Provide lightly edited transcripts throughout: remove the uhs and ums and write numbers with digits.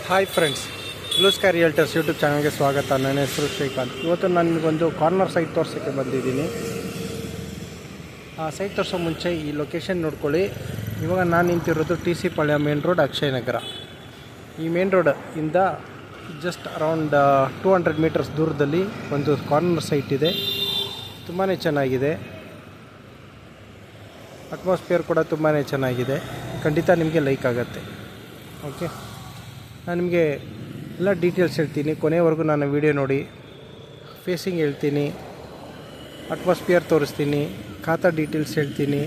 Hi friends, blue sky realtors YouTube ಚಾನಲ್ಗೆ ಸ್ವಾಗತ. ನನ್ನ ಹೆಸರು ಶ್ರೀಕಾಂತ್. ಇವತ್ತು ನಾನು ನಿಮಗೊಂದು ಕಾರ್ನರ್ ಸೈಟ್ ತೋರಿಸೋಕ್ಕೆ ಬಂದಿದ್ದೀನಿ. ಆ ಸೈಟ್ ತೋರಿಸೋ ಮುಂಚೆ ಈ ಲೊಕೇಶನ್ ನೋಡ್ಕೊಳ್ಳಿ. ಇವಾಗ ನಾನು ನಿಂತಿರೋದು TC ಪಾಳ್ಯ ಮೇನ್ ರೋಡ್, ಅಕ್ಷಯ ನಗರ. ಈ ಮೇನ್ ರೋಡ್ ಇಂದ ಜಸ್ಟ್ ಅರೌಂಡ್ 200 ಮೀಟರ್ಸ್ ದೂರದಲ್ಲಿ ಒಂದು ಕಾರ್ನರ್ ಸೈಟ್ ಇದೆ. ತುಂಬಾ ಚೆನ್ನಾಗಿದೆ. ಅಟ್ಮಾಸ್ಫಿಯರ್ ಕೂಡ ತುಂಬಾ ಚೆನ್ನಾಗಿದೆ. ಖಂಡಿತ ನಿಮಗೆ ಲೈಕ್ ಆಗುತ್ತೆ. ಓಕೆ, ನಾನು ನಿಮಗೆ ಎಲ್ಲ ಡೀಟೇಲ್ಸ್ ಹೇಳ್ತೀನಿ. ಕೊನೆವರೆಗೂ ನಾನು ವಿಡಿಯೋ ನೋಡಿ. ಫೇಸಿಂಗ್ ಹೇಳ್ತೀನಿ, ಅಟ್ಮಾಸ್ಫಿಯರ್ ತೋರಿಸ್ತೀನಿ, ಖಾತಾ ಡೀಟೇಲ್ಸ್ ಹೇಳ್ತೀನಿ,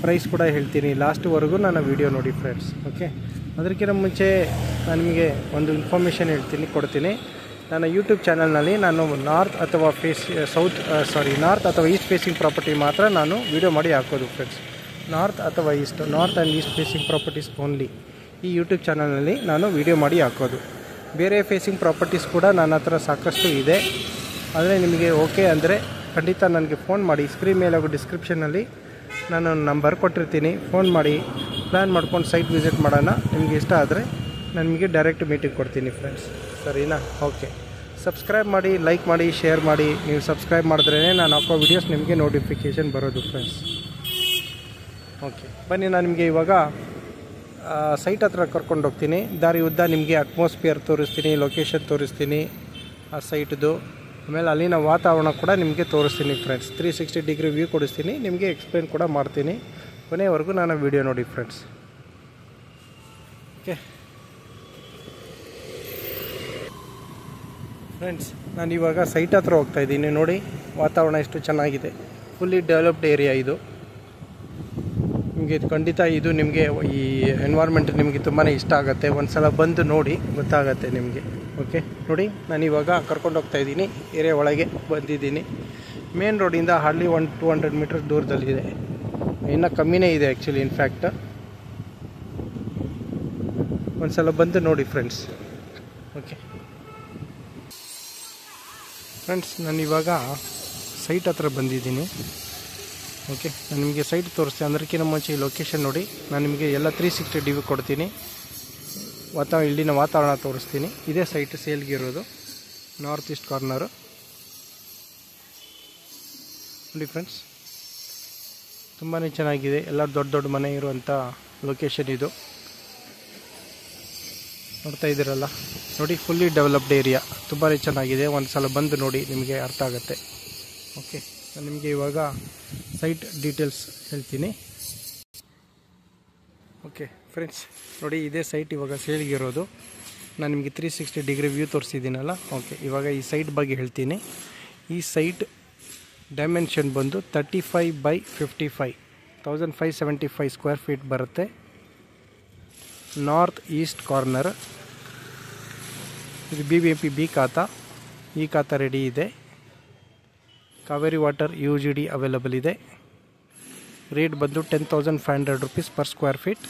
ಪ್ರೈಸ್ ಕೂಡ ಹೇಳ್ತೀನಿ. ಲಾಸ್ಟ್ವರೆಗೂ ನನ್ನ ವಿಡಿಯೋ ನೋಡಿ ಫ್ರೆಂಡ್ಸ್. ಓಕೆ, ಅದಕ್ಕಿಂತ ಮುಂಚೆ ನಾನು ನಿಮಗೆ ಒಂದು ಇನ್ಫಾರ್ಮೇಷನ್ ಕೊಡ್ತೀನಿ. ನನ್ನ ಯೂಟ್ಯೂಬ್ ಚಾನಲ್ನಲ್ಲಿ ನಾನು ನಾರ್ತ್ ಅಥವಾ ಈಸ್ಟ್ ಫೇಸಿಂಗ್ ಪ್ರಾಪರ್ಟಿ ಮಾತ್ರ ನಾನು ವಿಡಿಯೋ ಮಾಡಿ ಹಾಕೋದು friends. North and East facing properties only ಈ ಯೂಟ್ಯೂಬ್ ಚಾನಲ್ನಲ್ಲಿ ನಾನು ವಿಡಿಯೋ ಮಾಡಿ ಹಾಕೋದು. ಬೇರೆ ಫೇಸಿಂಗ್ ಪ್ರಾಪರ್ಟೀಸ್ ಕೂಡ ನನ್ನ ಹತ್ರ ಸಾಕಷ್ಟು ಇದೆ. ಆದರೆ ನಿಮಗೆ ಓಕೆ ಅಂದರೆ ಖಂಡಿತ ನನಗೆ ಫೋನ್ ಮಾಡಿ. ಸ್ಕ್ರೀನ್ ಮೇಲೆ ಹಾಗೂ ಡಿಸ್ಕ್ರಿಪ್ಷನಲ್ಲಿ ನಾನು ನಂಬರ್ ಕೊಟ್ಟಿರ್ತೀನಿ. ಫೋನ್ ಮಾಡಿ ಪ್ಲ್ಯಾನ್ ಮಾಡ್ಕೊಂಡು ಸೈಟ್ ವಿಸಿಟ್ ಮಾಡೋಣ. ನಿಮಗೆ ಇಷ್ಟ ಆದರೆ ನಾನು ನಿಮಗೆ ಡೈರೆಕ್ಟ್ ಮೀಟಿಂಗ್ ಕೊಡ್ತೀನಿ ಫ್ರೆಂಡ್ಸ್. ಸರಿನಾ? ಓಕೆ, ಸಬ್ಸ್ಕ್ರೈಬ್ ಮಾಡಿ, ಲೈಕ್ ಮಾಡಿ, ಶೇರ್ ಮಾಡಿ. ನೀವು ಸಬ್ಸ್ಕ್ರೈಬ್ ಮಾಡಿದ್ರೇ ನಾನು ಹಾಕೋ ವಿಡಿಯೋಸ್ ನಿಮಗೆ ನೋಟಿಫಿಕೇಷನ್ ಬರೋದು ಫ್ರೆಂಡ್ಸ್. ಓಕೆ, ಬನ್ನಿ, ನಾನು ನಿಮಗೆ ಇವಾಗ ಸೈಟ್ ಹತ್ರ ಕರ್ಕೊಂಡು ಹೋಗ್ತೀನಿ. ದಾರಿ ಉದ್ದ ನಿಮಗೆ ಅಟ್ಮಾಸ್ಫಿಯರ್ ತೋರಿಸ್ತೀನಿ, ಲೊಕೇಶನ್ ತೋರಿಸ್ತೀನಿ ಆ ಸೈಟ್ದು. ಆಮೇಲೆ ಅಲ್ಲಿನ ವಾತಾವರಣ ಕೂಡ ನಿಮಗೆ ತೋರಿಸ್ತೀನಿ ಫ್ರೆಂಡ್ಸ್. 360 ಡಿಗ್ರಿ ವ್ಯೂ ಕೊಡಿಸ್ತೀನಿ, ನಿಮಗೆ ಎಕ್ಸ್ಪ್ಲೇನ್ ಕೂಡ ಮಾಡ್ತೀನಿ. ಕೊನೆವರೆಗೂ ನಾನು ವಿಡಿಯೋ ನೋಡಿ ಫ್ರೆಂಡ್ಸ್. ಓಕೆ ಫ್ರೆಂಡ್ಸ್, ನಾನು ಇವಾಗ ಸೈಟ್ ಹತ್ರ ಹೋಗ್ತಾಯಿದ್ದೀನಿ. ನೋಡಿ ವಾತಾವರಣ ಎಷ್ಟು ಚೆನ್ನಾಗಿದೆ. ಫುಲ್ಲಿ ಡೆವಲಪ್ಡ್ ಏರಿಯಾ ಇದು. ನಿಮಗೆ ಖಂಡಿತ ಇದು ನಿಮಗೆ ಈ ಎನ್ವೈರ್ಮೆಂಟ್ ನಿಮಗೆ ತುಂಬಾ ಇಷ್ಟ ಆಗುತ್ತೆ. ಒಂದು ಸಲ ಬಂದು ನೋಡಿ, ಗೊತ್ತಾಗತ್ತೆ ನಿಮಗೆ. ಓಕೆ, ನೋಡಿ ನಾನು ಇವಾಗ ಕರ್ಕೊಂಡು ಹೋಗ್ತಾಯಿದ್ದೀನಿ. ಏರಿಯಾ ಒಳಗೆ ಬಂದಿದ್ದೀನಿ. ಮೇನ್ ರೋಡಿಂದ ಹಾರ್ಡ್ಲಿ 200 ಮೀಟರ್ಸ್ ದೂರದಲ್ಲಿದೆ. ಇನ್ನೂ ಕಮ್ಮಿನೇ ಇದೆ ಆ್ಯಕ್ಚುಲಿ. ಇನ್ಫ್ಯಾಕ್ಟ್ ಒಂದು ಸಲ ಬಂದು ನೋಡಿ ಫ್ರೆಂಡ್ಸ್. ಓಕೆ ಫ್ರೆಂಡ್ಸ್, ನಾನು ಇವಾಗ ಸೈಟ್ ಹತ್ರ ಬಂದಿದ್ದೀನಿ. ಓಕೆ, ನಾನು ನಿಮಗೆ ಸೈಟ್ ತೋರಿಸ್ತೀನಿ. ಅದಕ್ಕಿಂತ ಮುಂಚೆ ಈ ಲೊಕೇಶನ್ ನೋಡಿ. ನಾನು ನಿಮಗೆ ಎಲ್ಲ 360 ಡಿಗ್ರಿ ಕೊಡ್ತೀನಿ. ಇಲ್ಲಿನ ವಾತಾವರಣ ತೋರಿಸ್ತೀನಿ. ಇದೇ ಸೈಟ್ ಸೇಲ್ಗಿರೋದು, ನಾರ್ತ್ ಈಸ್ಟ್ ಕಾರ್ನರು. ನೋಡಿ ಫ್ರೆಂಡ್ಸ್, ತುಂಬಾ ಚೆನ್ನಾಗಿದೆ. ಎಲ್ಲ ದೊಡ್ಡ ದೊಡ್ಡ ಮನೆ ಇರುವಂಥ ಲೊಕೇಶನ್ ಇದು. ನೋಡ್ತಾ ಇದ್ದೀರಲ್ಲ, ನೋಡಿ ಫುಲ್ಲಿ ಡೆವಲಪ್ಡ್ ಏರಿಯಾ. ತುಂಬಾ ಚೆನ್ನಾಗಿದೆ. ಒಂದು ಸಲ ಬಂದು ನೋಡಿ, ನಿಮಗೆ ಅರ್ಥ ಆಗುತ್ತೆ. ಓಕೆ, ನಾನು ನಿಮಗೆ ಇವಾಗ ಸೈಟ್ ಡೀಟೇಲ್ಸ್ ಹೇಳ್ತೀನಿ. ಓಕೆ ಫ್ರೆಂಡ್ಸ್, ನೋಡಿ ಇದೇ ಸೈಟ್ ಇವಾಗ ಸೇಲ್ಗಿರೋದು. ನಾನು ನಿಮಗೆ 360 ಡಿಗ್ರಿ ವ್ಯೂ ತೋರಿಸಿದ್ದೀನಲ್ಲ. ಓಕೆ, ಇವಾಗ ಈ ಸೈಟ್ ಬಗ್ಗೆ ಹೇಳ್ತೀನಿ. ಈ ಸೈಟ್ ಡೈಮೆನ್ಷನ್ ಬಂದು 35x55, 1575 ಸ್ಕ್ವೇರ್ ಫೀಟ್ ಬರುತ್ತೆ. North East corner. ಇದು BBMP ಬಿ ಖಾತಾ. ಈ ಖಾತಾ ರೆಡಿ ಇದೆ. ಕಾವೇರಿ ವಾಟರ್ UGD ಅವೈಲಬಲ್ ಇದೆ. ರೇಟ್ ಬಂದು 10,500 rupees ಪರ್ ಸ್ಕ್ವೇರ್ ಫೀಟ್.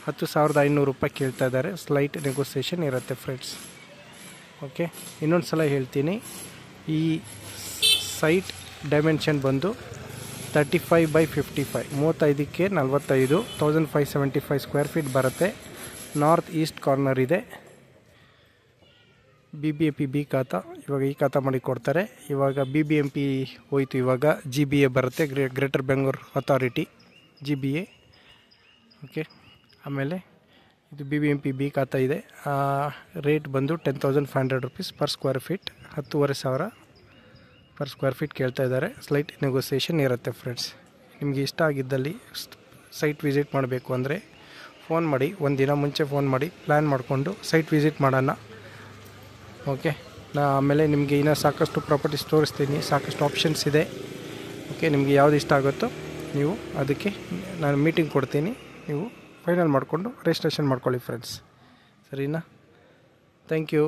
10,500 ರೂಪಾಯಿ ಕೇಳ್ತಾ ಇದ್ದಾರೆ. ಸ್ಲೈಟ್ ನೆಗೋಸಿಯೇಷನ್ ಇರುತ್ತೆ ಫ್ರೆಂಡ್ಸ್. ಓಕೆ, ಇನ್ನೊಂದು ಸಲ ಹೇಳ್ತೀನಿ. ಈ ಸೈಟ್ ಡೈಮೆನ್ಷನ್ ಬಂದು 35x55, 35ಕ್ಕೆ 45, 1575 ಸ್ಕ್ವೇರ್ ಫೀಟ್ ಬರುತ್ತೆ. ನಾರ್ತ್ ಈಸ್ಟ್ ಕಾರ್ನರ್ ಇದೆ. BBMP ಬಿ ಖಾತಾ. ಇವಾಗ ಈ ಖಾತಾ ಮಾಡಿ ಕೊಡ್ತಾರೆ. ಇವಾಗ BBMP ಹೋಯಿತು. ಇವಾಗ GBA ಬರುತ್ತೆ, greater Bengaluru authority, GBA. Okay, ಆಮೇಲೆ ಇದು BBMP ಬಿ ಖಾತಾ ಇದೆ. ರೇಟ್ ಬಂದು 10,500 rupees per square feet. 10,500 per square feet ಕೇಳ್ತಾ ಇದ್ದಾರೆ. ಸ್ಲೈಟ್ ನೆಗೋಸಿಯೇಷನ್ ಇರುತ್ತೆ ಫ್ರೆಂಡ್ಸ್. ನಿಮಗೆ ಇಷ್ಟ ಆಗಿದ್ದಲ್ಲಿ ಸೈಟ್ ವಿಸಿಟ್ ಮಾಡಬೇಕು ಅಂದರೆ ಫೋನ್ ಮಾಡಿ. ಒಂದು ದಿನ ಮುಂಚೆ ಫೋನ್ ಮಾಡಿ ಪ್ಲ್ಯಾನ್ ಮಾಡಿಕೊಂಡು ಸೈಟ್ ವಿಸಿಟ್ ಮಾಡೋಣ. ಓಕೆ, ಆಮೇಲೆ ನಿಮಗೆ ಇನ್ನೂ ಸಾಕಷ್ಟು ಪ್ರಾಪರ್ಟೀಸ್ ತೋರಿಸ್ತೀನಿ. ಸಾಕಷ್ಟು ಆಪ್ಷನ್ಸ್ ಇದೆ. ಓಕೆ, ನಿಮಗೆ ಯಾವುದು ಇಷ್ಟ ಆಗುತ್ತೋ ನೀವು ಅದಕ್ಕೆ ನಾನು ಮೀಟಿಂಗ್ ಕೊಡ್ತೀನಿ. ನೀವು ಫೈನಲ್ ಮಾಡಿಕೊಂಡು ರಿಜಿಸ್ಟ್ರೇಷನ್ ಮಾಡ್ಕೊಳ್ಳಿ ಫ್ರೆಂಡ್ಸ್. ಸರಿನಾ? Thank you.